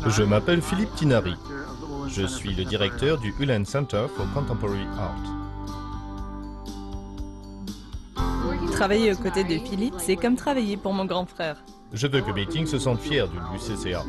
Je m'appelle Philippe Tinari. Je suis le directeur du Ullens Center for Contemporary Art. Travailler aux côtés de Philippe, c'est comme travailler pour mon grand frère. Je veux que Beijing se sente fier de l'UCCA.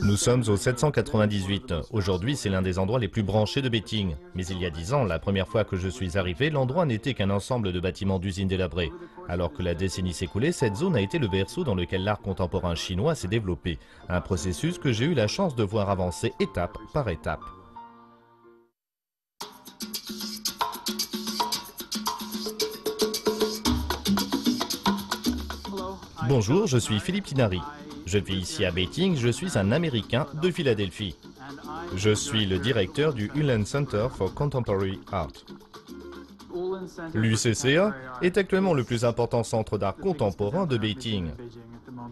Nous sommes au 798. Aujourd'hui, c'est l'un des endroits les plus branchés de Beijing. Mais il y a 10 ans, la première fois que je suis arrivé, l'endroit n'était qu'un ensemble de bâtiments d'usines délabrés. Alors que la décennie s'écoulait, cette zone a été le berceau dans lequel l'art contemporain chinois s'est développé. Un processus que j'ai eu la chance de voir avancer étape par étape. Bonjour, je suis Philippe Tinari. Je vis ici à Beijing, je suis un Américain de Philadelphie. Je suis le directeur du Ullens Center for Contemporary Art. L'UCCA est actuellement le plus important centre d'art contemporain de Beijing.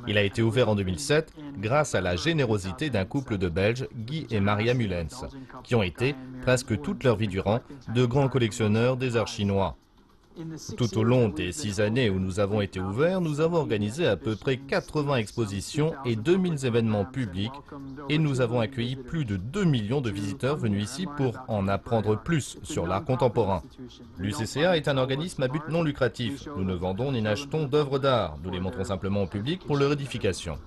Il a été ouvert en 2007 grâce à la générosité d'un couple de Belges, Guy et Maria Mullens, qui ont été, presque toute leur vie durant, de grands collectionneurs des arts chinois. Tout au long des 6 années où nous avons été ouverts, nous avons organisé à peu près 80 expositions et 2000 événements publics et nous avons accueilli plus de 2 millions de visiteurs venus ici pour en apprendre plus sur l'art contemporain. L'UCCA est un organisme à but non lucratif. Nous ne vendons ni n'achetons d'œuvres d'art. Nous les montrons simplement au public pour leur édification.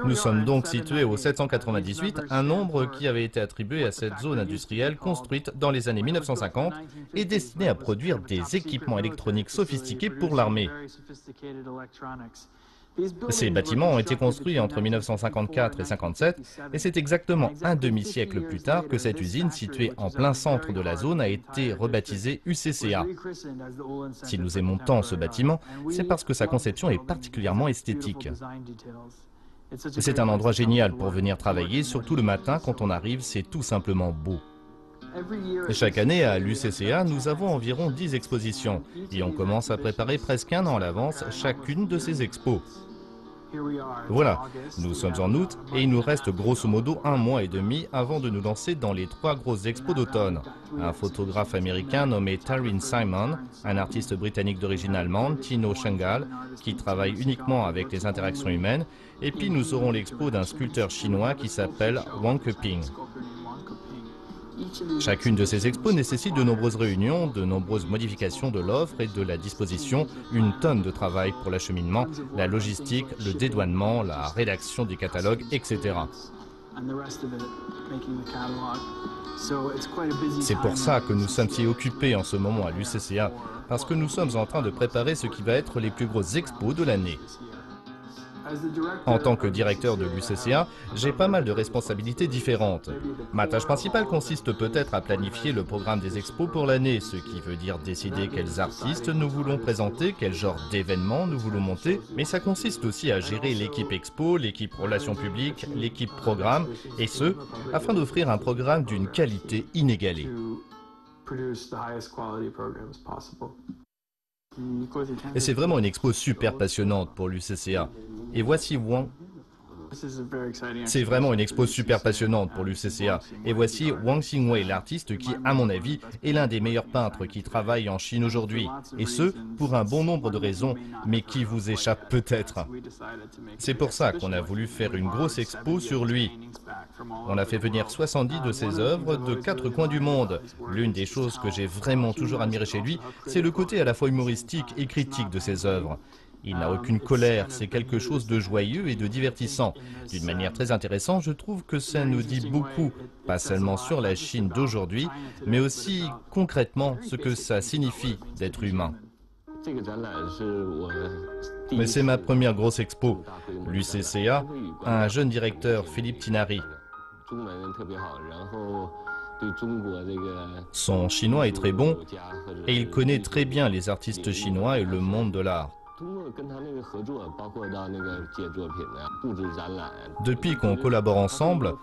Nous sommes donc situés au 798, un nombre qui avait été attribué à cette zone industrielle construite dans les années 1950 et destinée à produire des équipements électroniques sophistiqués pour l'armée. Ces bâtiments ont été construits entre 1954 et 1957 et c'est exactement un demi-siècle plus tard que cette usine située en plein centre de la zone a été rebaptisée UCCA. Si nous aimons tant ce bâtiment, c'est parce que sa conception est particulièrement esthétique. C'est un endroit génial pour venir travailler, surtout le matin quand on arrive, c'est tout simplement beau. Chaque année à l'UCCA, nous avons environ 10 expositions et on commence à préparer presque un an à l'avance chacune de ces expos. Voilà, nous sommes en août et il nous reste grosso modo 1 mois et demi avant de nous lancer dans les 3 grosses expos d'automne. Un photographe américain nommé Taryn Simon, un artiste britannique d'origine allemande, Tino Shengal, qui travaille uniquement avec les interactions humaines, et puis nous aurons l'expo d'un sculpteur chinois qui s'appelle Wang Keping. Chacune de ces expos nécessite de nombreuses réunions, de nombreuses modifications de l'offre et de la disposition, une tonne de travail pour l'acheminement, la logistique, le dédouanement, la rédaction du catalogue, etc. C'est pour ça que nous sommes si occupés en ce moment à l'UCCA, parce que nous sommes en train de préparer ce qui va être les plus grosses expos de l'année. En tant que directeur de l'UCCA, j'ai pas mal de responsabilités différentes. Ma tâche principale consiste peut-être à planifier le programme des expos pour l'année, ce qui veut dire décider quels artistes nous voulons présenter, quel genre d'événements nous voulons monter, mais ça consiste aussi à gérer l'équipe expo, l'équipe relations publiques, l'équipe programme, et ce, afin d'offrir un programme d'une qualité inégalée. Et c'est vraiment une expo super passionnante pour l'UCCA. Et voici Wang. C'est vraiment une expo super passionnante pour l'UCCA. Et voici Wang Xingwei, l'artiste qui, à mon avis, est l'un des meilleurs peintres qui travaillent en Chine aujourd'hui. Et ce, pour un bon nombre de raisons, mais qui vous échappent peut-être. C'est pour ça qu'on a voulu faire une grosse expo sur lui. On a fait venir 70 de ses œuvres de 4 coins du monde. L'une des choses que j'ai vraiment toujours admiré chez lui, c'est le côté à la fois humoristique et critique de ses œuvres. Il n'a aucune colère, c'est quelque chose de joyeux et de divertissant. D'une manière très intéressante, je trouve que ça nous dit beaucoup, pas seulement sur la Chine d'aujourd'hui, mais aussi concrètement ce que ça signifie d'être humain. Mais c'est ma première grosse expo. L'UCCA a un jeune directeur, Philippe Tinari. Son chinois est très bon et il connaît très bien les artistes chinois et le monde de l'art. Depuis qu'on collabore ensemble,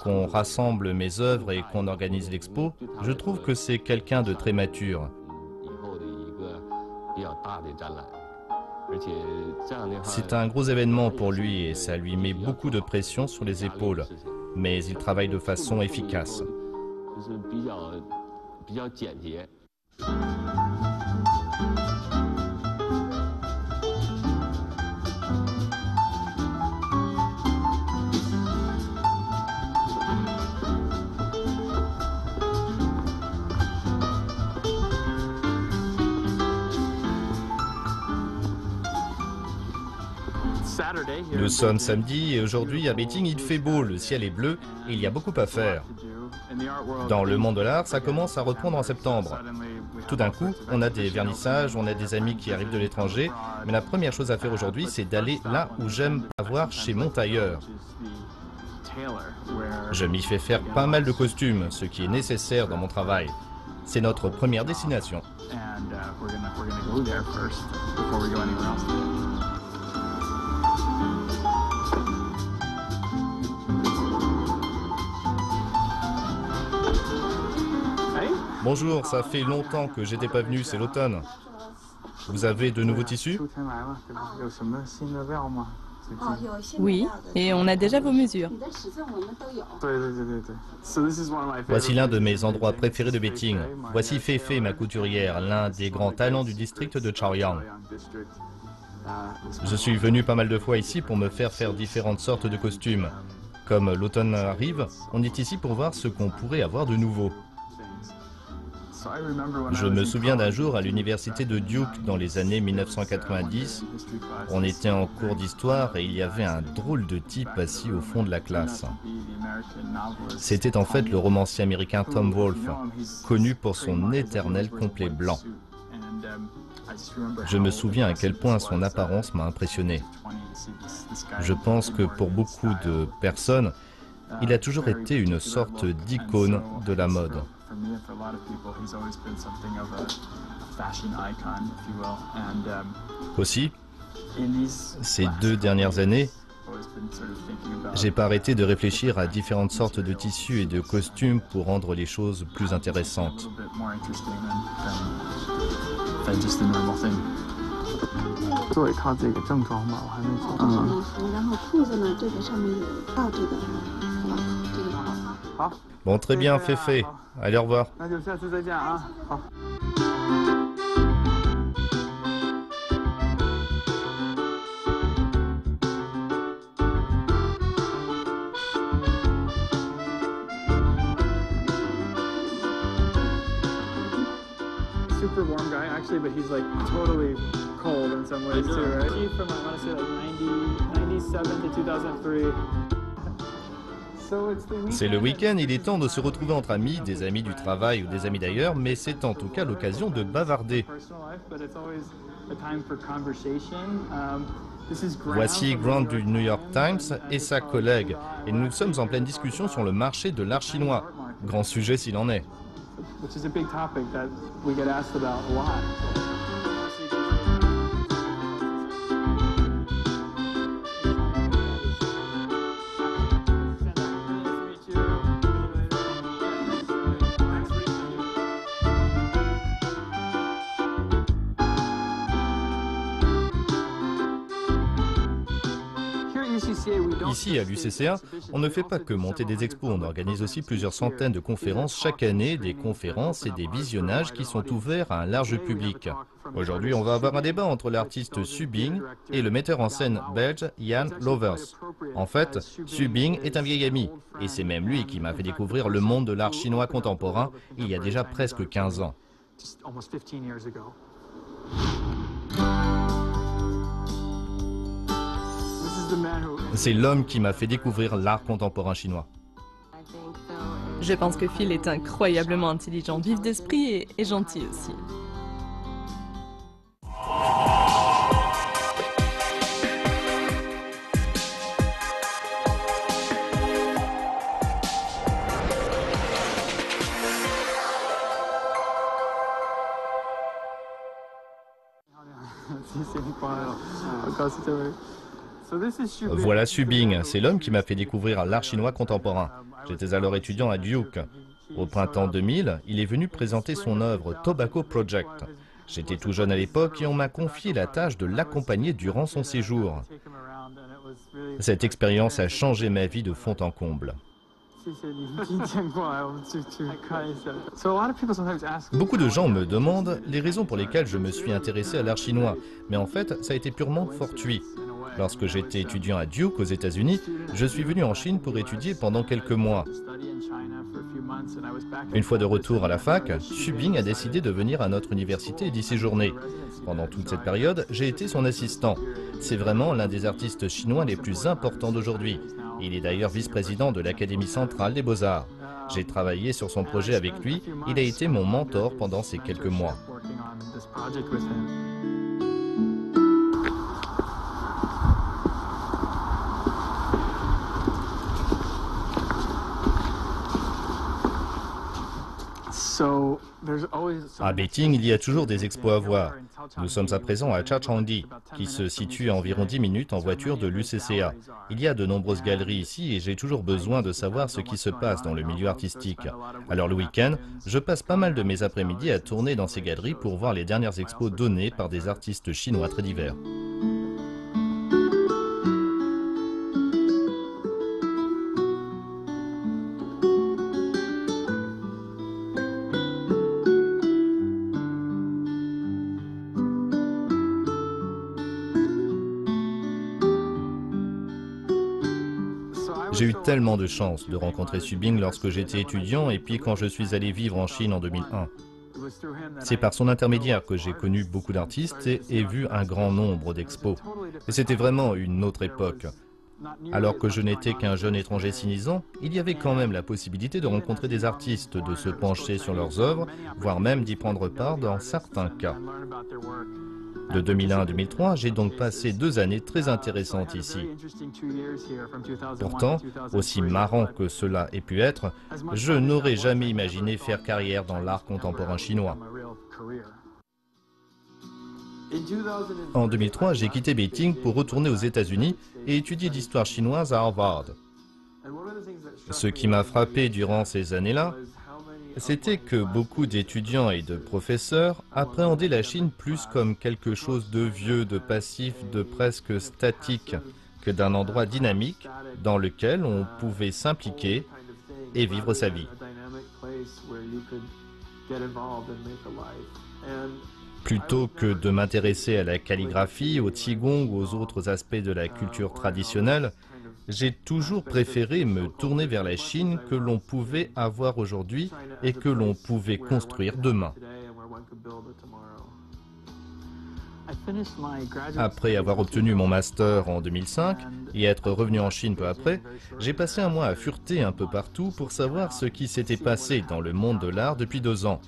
qu'on rassemble mes œuvres et qu'on organise l'expo, je trouve que c'est quelqu'un de très mature. C'est un gros événement pour lui et ça lui met beaucoup de pression sur les épaules, mais il travaille de façon efficace. Nous sommes samedi et aujourd'hui à Beijing il fait beau, le ciel est bleu et il y a beaucoup à faire. Dans le monde de l'art, ça commence à reprendre en septembre. Tout d'un coup, on a des vernissages, on a des amis qui arrivent de l'étranger, mais la première chose à faire aujourd'hui, c'est d'aller là où j'aime avoir chez mon tailleur. Je m'y fais faire pas mal de costumes, ce qui est nécessaire dans mon travail. C'est notre première destination. Bonjour, ça fait longtemps que j'étais pas venu, c'est l'automne. Vous avez de nouveaux tissus? Oui, et on a déjà vos mesures. Voici l'un de mes endroits préférés de Beijing. Voici Feifei, ma couturière, l'un des grands talents du district de Chaoyang. Je suis venu pas mal de fois ici pour me faire différentes sortes de costumes. Comme l'automne arrive, on est ici pour voir ce qu'on pourrait avoir de nouveau. Je me souviens d'un jour à l'université de Duke dans les années 1990. On était en cours d'histoire et il y avait un drôle de type assis au fond de la classe. C'était en fait le romancier américain Tom Wolfe, connu pour son éternel complet blanc. Je me souviens à quel point son apparence m'a impressionné. Je pense que pour beaucoup de personnes, il a toujours été une sorte d'icône de la mode. Aussi, ces 2 dernières années, j'ai pas arrêté de réfléchir à différentes sortes de tissus et de costumes pour rendre les choses plus intéressantes. Bon, très bien, Feifei. Allez, au revoir. Super warm guy actually, but he's like totally cold in some ways too, right? He from I want to say like 97 to 2003. C'est le week-end, il est temps de se retrouver entre amis, des amis du travail ou des amis d'ailleurs, mais c'est en tout cas l'occasion de bavarder. Voici Grant du New York Times et sa collègue, et nous sommes en pleine discussion sur le marché de l'art chinois. Grand sujet s'il en est. Ici, à l'UCCA, on ne fait pas que monter des expos, on organise aussi plusieurs centaines de conférences chaque année, des conférences et des visionnages qui sont ouverts à un large public. Aujourd'hui, on va avoir un débat entre l'artiste Xu Bing et le metteur en scène belge Jan Lovers. En fait, Xu Bing est un vieil ami, et c'est même lui qui m'a fait découvrir le monde de l'art chinois contemporain il y a déjà presque 15 ans. C'est l'homme qui m'a fait découvrir l'art contemporain chinois. Je pense que Phil est incroyablement intelligent, vif d'esprit et gentil aussi. Voilà Xu Bing, c'est l'homme qui m'a fait découvrir l'art chinois contemporain. J'étais alors étudiant à Duke. Au printemps 2000, il est venu présenter son œuvre Tobacco Project. J'étais tout jeune à l'époque et on m'a confié la tâche de l'accompagner durant son séjour. Cette expérience a changé ma vie de fond en comble. Beaucoup de gens me demandent les raisons pour lesquelles je me suis intéressé à l'art chinois, mais en fait, ça a été purement fortuit. Lorsque j'étais étudiant à Duke aux États-Unis, je suis venu en Chine pour étudier pendant quelques mois. Une fois de retour à la fac, Xu Bing a décidé de venir à notre université et d'y séjourner. Pendant toute cette période, j'ai été son assistant. C'est vraiment l'un des artistes chinois les plus importants d'aujourd'hui. Il est d'ailleurs vice-président de l'Académie centrale des Beaux-Arts. J'ai travaillé sur son projet avec lui. Il a été mon mentor pendant ces quelques mois. À Beijing, il y a toujours des expos à voir. Nous sommes à présent à Chachangdi, qui se situe à environ 10 minutes en voiture de l'UCCA. Il y a de nombreuses galeries ici et j'ai toujours besoin de savoir ce qui se passe dans le milieu artistique. Alors le week-end, je passe pas mal de mes après-midi à tourner dans ces galeries pour voir les dernières expos données par des artistes chinois très divers. J'ai eu tellement de chance de rencontrer Xu Bing lorsque j'étais étudiant et puis quand je suis allé vivre en Chine en 2001. C'est par son intermédiaire que j'ai connu beaucoup d'artistes et vu un grand nombre d'expos. Et c'était vraiment une autre époque. Alors que je n'étais qu'un jeune étranger sinisant, il y avait quand même la possibilité de rencontrer des artistes, de se pencher sur leurs œuvres, voire même d'y prendre part dans certains cas. De 2001 à 2003, j'ai donc passé 2 années très intéressantes ici. Pourtant, aussi marrant que cela ait pu être, je n'aurais jamais imaginé faire carrière dans l'art contemporain chinois. En 2003, j'ai quitté Beijing pour retourner aux États-Unis et étudier l'histoire chinoise à Harvard. Ce qui m'a frappé durant ces années-là, c'était que beaucoup d'étudiants et de professeurs appréhendaient la Chine plus comme quelque chose de vieux, de passif, de presque statique, que d'un endroit dynamique dans lequel on pouvait s'impliquer et vivre sa vie. Plutôt que de m'intéresser à la calligraphie, au qigong ou aux autres aspects de la culture traditionnelle, j'ai toujours préféré me tourner vers la Chine que l'on pouvait avoir aujourd'hui et que l'on pouvait construire demain. Après avoir obtenu mon master en 2005 et être revenu en Chine peu après, j'ai passé un mois à fureter un peu partout pour savoir ce qui s'était passé dans le monde de l'art depuis 2 ans.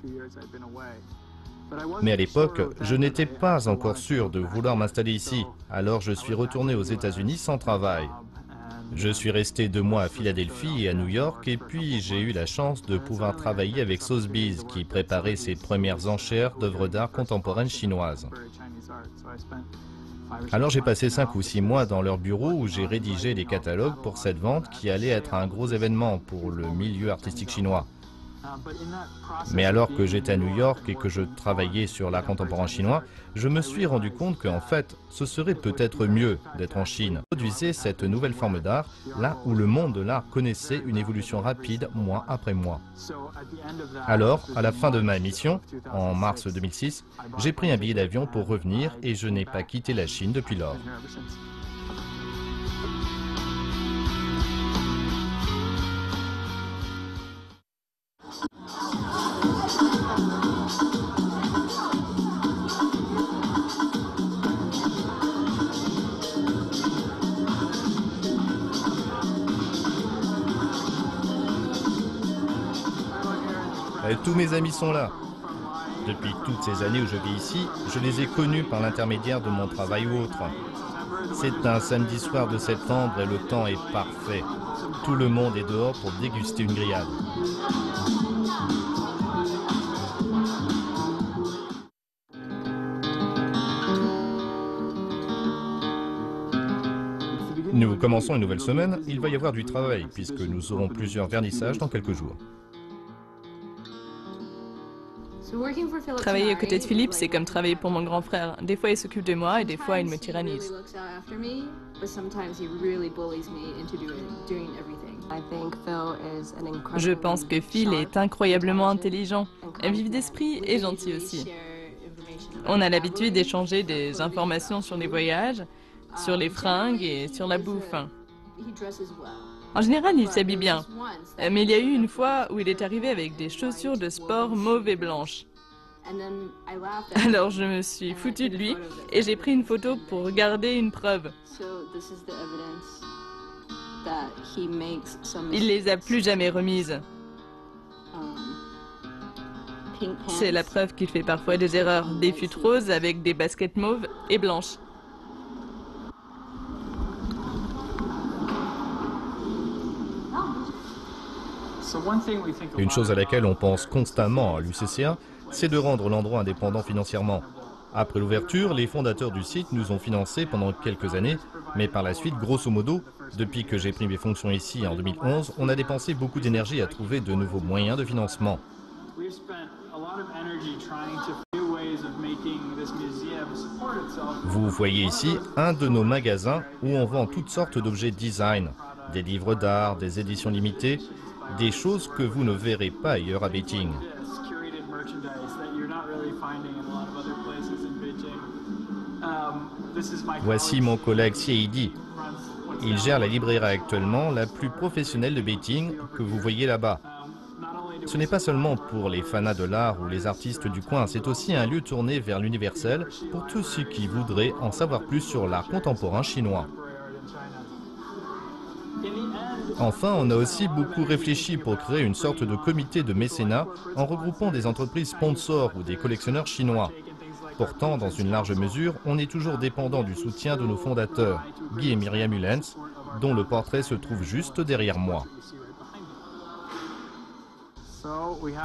Mais à l'époque, je n'étais pas encore sûr de vouloir m'installer ici, alors je suis retourné aux États-Unis sans travail. Je suis resté 2 mois à Philadelphie et à New York et puis j'ai eu la chance de pouvoir travailler avec Sotheby's qui préparait ses premières enchères d'œuvres d'art contemporaines chinoises. Alors j'ai passé 5 ou 6 mois dans leur bureau où j'ai rédigé des catalogues pour cette vente qui allait être un gros événement pour le milieu artistique chinois. Mais alors que j'étais à New York et que je travaillais sur l'art contemporain chinois, je me suis rendu compte qu'en fait, ce serait peut-être mieux d'être en Chine. Je produisais cette nouvelle forme d'art, là où le monde de l'art connaissait une évolution rapide mois après mois. Alors, à la fin de ma mission, en mars 2006, j'ai pris un billet d'avion pour revenir et je n'ai pas quitté la Chine depuis lors. Tous mes amis sont là. Depuis toutes ces années où je vis ici, je les ai connus par l'intermédiaire de mon travail ou autre. C'est un samedi soir de septembre et le temps est parfait. Tout le monde est dehors pour déguster une grillade. Nous commençons une nouvelle semaine, il va y avoir du travail puisque nous aurons plusieurs vernissages dans quelques jours. Travailler aux côtés de Philippe, c'est comme travailler pour mon grand frère. Des fois, il s'occupe de moi et des fois, il me tyrannise. Je pense que Phil est incroyablement intelligent, vif d'esprit et gentil aussi. On a l'habitude d'échanger des informations sur les voyages, sur les fringues et sur la bouffe. En général, il s'habille bien. Mais il y a eu une fois où il est arrivé avec des chaussures de sport mauve et blanches. Alors je me suis foutue de lui et j'ai pris une photo pour garder une preuve. Il les a plus jamais remises. C'est la preuve qu'il fait parfois des erreurs. Des futs roses avec des baskets mauves et blanches. Une chose à laquelle on pense constamment à l'UCCA, c'est de rendre l'endroit indépendant financièrement. Après l'ouverture, les fondateurs du site nous ont financés pendant quelques années, mais par la suite, grosso modo, depuis que j'ai pris mes fonctions ici en 2011, on a dépensé beaucoup d'énergie à trouver de nouveaux moyens de financement. Vous voyez ici un de nos magasins où on vend toutes sortes d'objets design, des livres d'art, des éditions limitées, des choses que vous ne verrez pas ailleurs à Beijing. Voici mon collègue Xie. Il gère la librairie actuellement la plus professionnelle de Beijing que vous voyez là-bas. Ce n'est pas seulement pour les fanas de l'art ou les artistes du coin, c'est aussi un lieu tourné vers l'universel pour tous ceux qui voudraient en savoir plus sur l'art contemporain chinois. Enfin, on a aussi beaucoup réfléchi pour créer une sorte de comité de mécénat en regroupant des entreprises sponsors ou des collectionneurs chinois. Pourtant, dans une large mesure, on est toujours dépendant du soutien de nos fondateurs, Guy et Myriam Ullens, dont le portrait se trouve juste derrière moi.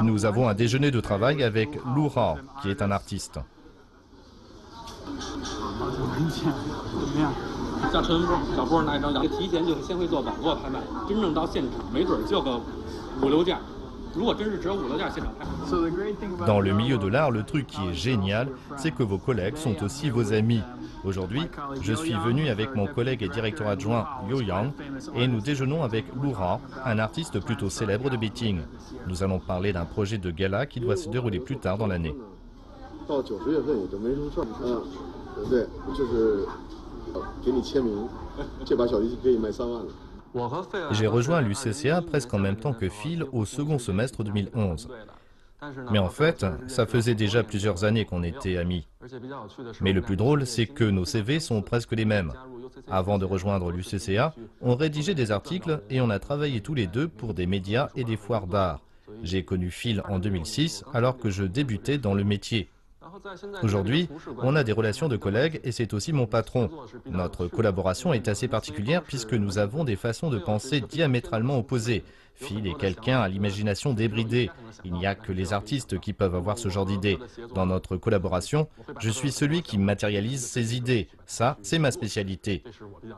Nous avons un déjeuner de travail avec Lu Hao, qui est un artiste. Dans le milieu de l'art, le truc qui est génial, c'est que vos collègues sont aussi vos amis. Aujourd'hui, je suis venu avec mon collègue et directeur adjoint Liu Yang et nous déjeunons avec Lu Hao, un artiste plutôt célèbre de Beijing. Nous allons parler d'un projet de gala qui doit se dérouler plus tard dans l'année. J'ai rejoint l'UCCA presque en même temps que Phil au second semestre 2011. Mais en fait, ça faisait déjà plusieurs années qu'on était amis. Mais le plus drôle, c'est que nos CV sont presque les mêmes. Avant de rejoindre l'UCCA, on rédigeait des articles et on a travaillé tous les deux pour des médias et des foires d'art. J'ai connu Phil en 2006 alors que je débutais dans le métier. Aujourd'hui, on a des relations de collègues et c'est aussi mon patron. Notre collaboration est assez particulière puisque nous avons des façons de penser diamétralement opposées. Phil est quelqu'un à l'imagination débridée. Il n'y a que les artistes qui peuvent avoir ce genre d'idées. Dans notre collaboration, je suis celui qui matérialise ses idées. Ça, c'est ma spécialité.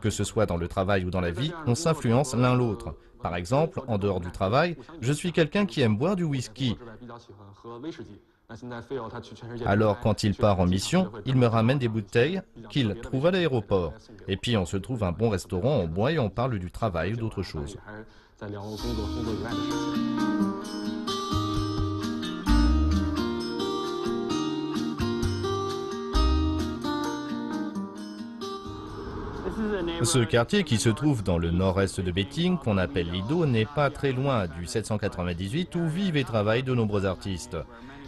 Que ce soit dans le travail ou dans la vie, on s'influence l'un l'autre. Par exemple, en dehors du travail, je suis quelqu'un qui aime boire du whisky. Alors quand il part en mission, il me ramène des bouteilles qu'il trouve à l'aéroport. Et puis on se trouve un bon restaurant, on boit et on parle du travail ou d'autre chose. Ce quartier qui se trouve dans le nord-est de Beijing, qu'on appelle Lido, n'est pas très loin du 798 où vivent et travaillent de nombreux artistes.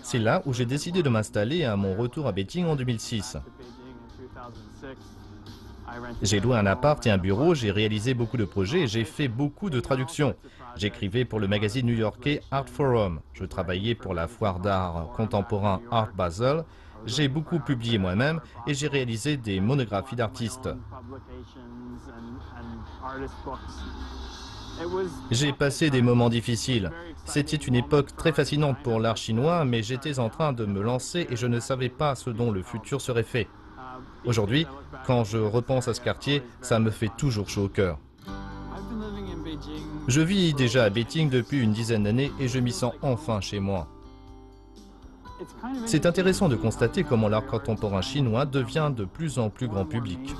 C'est là où j'ai décidé de m'installer à mon retour à Beijing en 2006. J'ai loué un appart et un bureau, j'ai réalisé beaucoup de projets et j'ai fait beaucoup de traductions. J'écrivais pour le magazine new-yorkais Art Forum. Je travaillais pour la foire d'art contemporain Art Basel. J'ai beaucoup publié moi-même et j'ai réalisé des monographies d'artistes. J'ai passé des moments difficiles. C'était une époque très fascinante pour l'art chinois, mais j'étais en train de me lancer et je ne savais pas ce dont le futur serait fait. Aujourd'hui, quand je repense à ce quartier, ça me fait toujours chaud au cœur. Je vis déjà à Beijing depuis une dizaine d'années et je m'y sens enfin chez moi. C'est intéressant de constater comment l'art contemporain chinois devient de plus en plus grand public.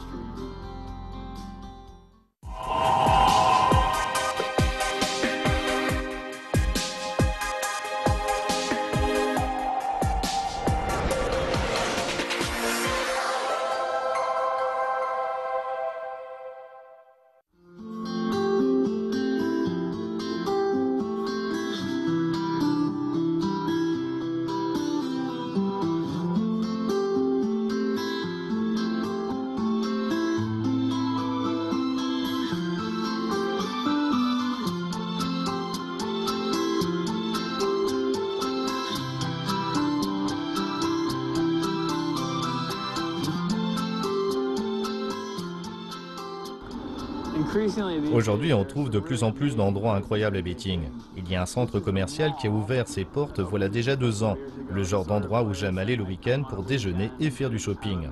Aujourd'hui, on trouve de plus en plus d'endroits incroyables à Beijing. Il y a un centre commercial qui a ouvert ses portes voilà déjà 2 ans. Le genre d'endroit où j'aime aller le week-end pour déjeuner et faire du shopping.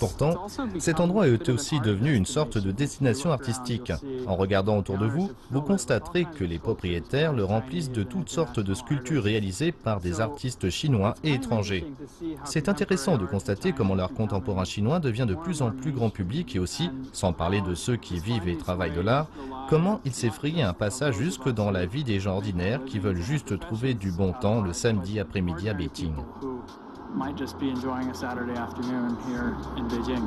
Pourtant, cet endroit est aussi devenu une sorte de destination artistique. En regardant autour de vous, vous constaterez que les propriétaires le remplissent de toutes sortes de sculptures réalisées par des artistes chinois et étrangers. C'est intéressant de constater comment l'art contemporain chinois devient de plus en plus grand public et aussi, sans parler de ceux qui vivent et travaillent de l'art, comment il s'est frayé un passage jusque dans la vie des gens ordinaires qui veulent juste trouver du bon temps le samedi après-midi à Beijing. Might just be enjoying a Saturday afternoon here in Beijing.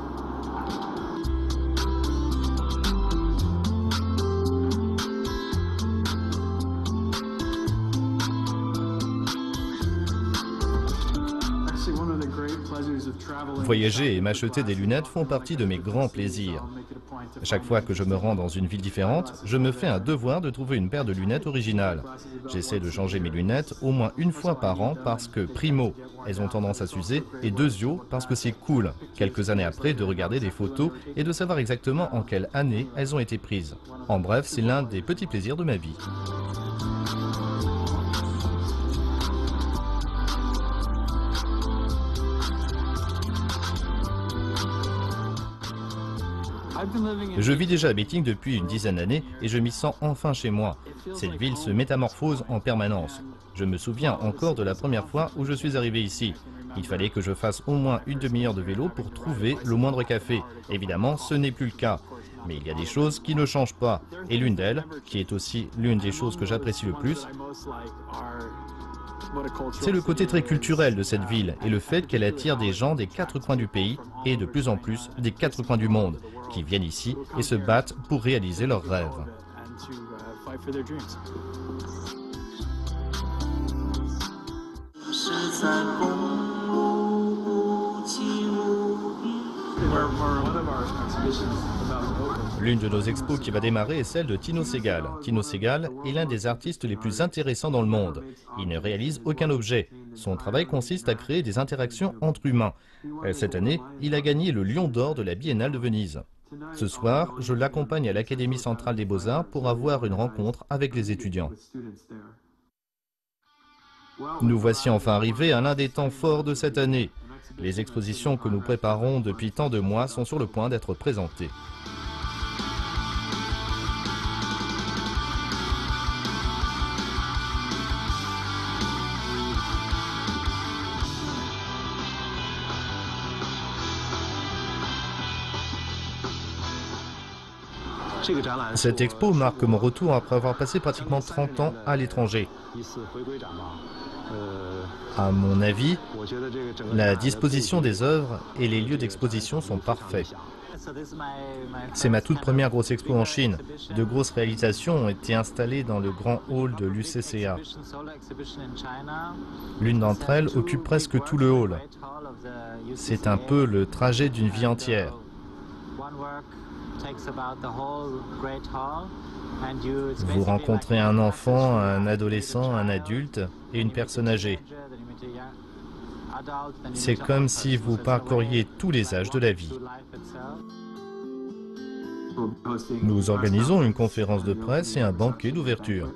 Voyager et m'acheter des lunettes font partie de mes grands plaisirs. Chaque fois que je me rends dans une ville différente, je me fais un devoir de trouver une paire de lunettes originales. J'essaie de changer mes lunettes au moins une fois par an parce que, primo, elles ont tendance à s'user et deuxio, parce que c'est cool, quelques années après, de regarder des photos et de savoir exactement en quelle année elles ont été prises. En bref, c'est l'un des petits plaisirs de ma vie. Je vis déjà à Beijing depuis une dizaine d'années et je m'y sens enfin chez moi. Cette ville se métamorphose en permanence. Je me souviens encore de la première fois où je suis arrivé ici. Il fallait que je fasse au moins une demi-heure de vélo pour trouver le moindre café. Évidemment, ce n'est plus le cas. Mais il y a des choses qui ne changent pas. Et l'une d'elles, qui est aussi l'une des choses que j'apprécie le plus, c'est le côté très culturel de cette ville et le fait qu'elle attire des gens des 4 coins du pays et de plus en plus des 4 coins du monde qui viennent ici et se battent pour réaliser leurs rêves. L'une de nos expos qui va démarrer est celle de Tino Sehgal. Tino Sehgal est l'un des artistes les plus intéressants dans le monde. Il ne réalise aucun objet. Son travail consiste à créer des interactions entre humains. Cette année, il a gagné le Lion d'or de la Biennale de Venise. Ce soir, je l'accompagne à l'Académie centrale des beaux-arts pour avoir une rencontre avec les étudiants. Nous voici enfin arrivés à l'un des temps forts de cette année. Les expositions que nous préparons depuis tant de mois sont sur le point d'être présentées. Cette expo marque mon retour après avoir passé pratiquement 30 ans à l'étranger. À mon avis, la disposition des œuvres et les lieux d'exposition sont parfaits. C'est ma toute première grosse expo en Chine. De grosses réalisations ont été installées dans le grand hall de l'UCCA. L'une d'entre elles occupe presque tout le hall. C'est un peu le trajet d'une vie entière. Vous rencontrez un enfant, un adolescent, un adulte et une personne âgée. C'est comme si vous parcouriez tous les âges de la vie. Nous organisons une conférence de presse et un banquet d'ouverture.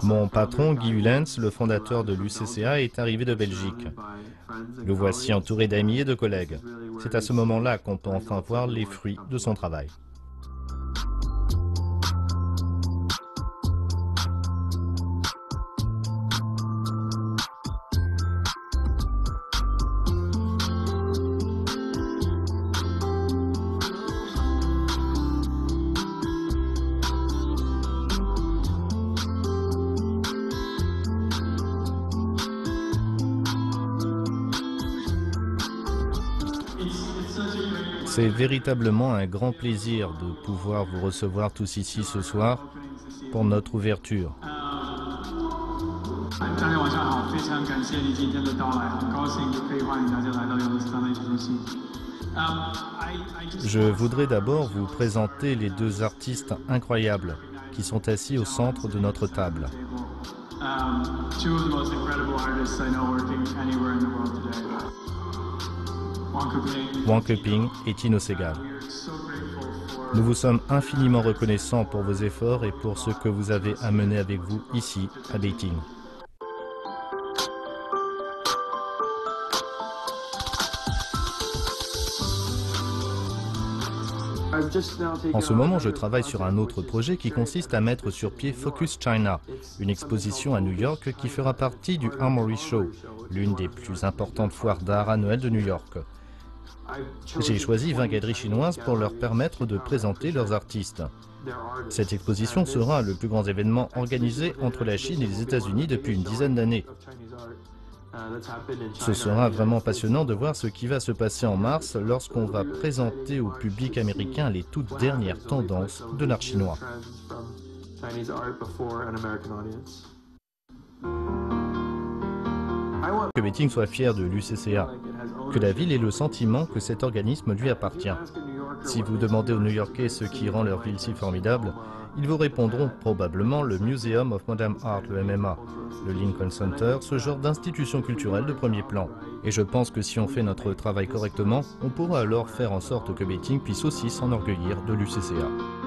Mon patron, Guy Ullens, le fondateur de l'UCCA, est arrivé de Belgique. Le voici entouré d'amis et de collègues. C'est à ce moment-là qu'on peut enfin voir les fruits de son travail. C'est véritablement un grand plaisir de pouvoir vous recevoir tous ici ce soir pour notre ouverture. Je voudrais d'abord vous présenter les deux artistes incroyables qui sont assis au centre de notre table. Wang Keping et Tino Sehgal. Nous vous sommes infiniment reconnaissants pour vos efforts et pour ce que vous avez amené avec vous ici à Beijing. En ce moment, je travaille sur un autre projet qui consiste à mettre sur pied Focus China, une exposition à New York qui fera partie du Armory Show, l'une des plus importantes foires d'art annuelles de New York. J'ai choisi 20 galeries chinoises pour leur permettre de présenter leurs artistes. Cette exposition sera le plus grand événement organisé entre la Chine et les États-Unis depuis une dizaine d'années. Ce sera vraiment passionnant de voir ce qui va se passer en mars lorsqu'on va présenter au public américain les toutes dernières tendances de l'art chinois. Que Beijing soit fier de l'UCCA, que la ville ait le sentiment que cet organisme lui appartient. Si vous demandez aux New-Yorkais ce qui rend leur ville si formidable, ils vous répondront probablement le Museum of Modern Art, le MMA, le Lincoln Center, ce genre d'institution culturelle de premier plan. Et je pense que si on fait notre travail correctement, on pourra alors faire en sorte que Beijing puisse aussi s'enorgueillir de l'UCCA.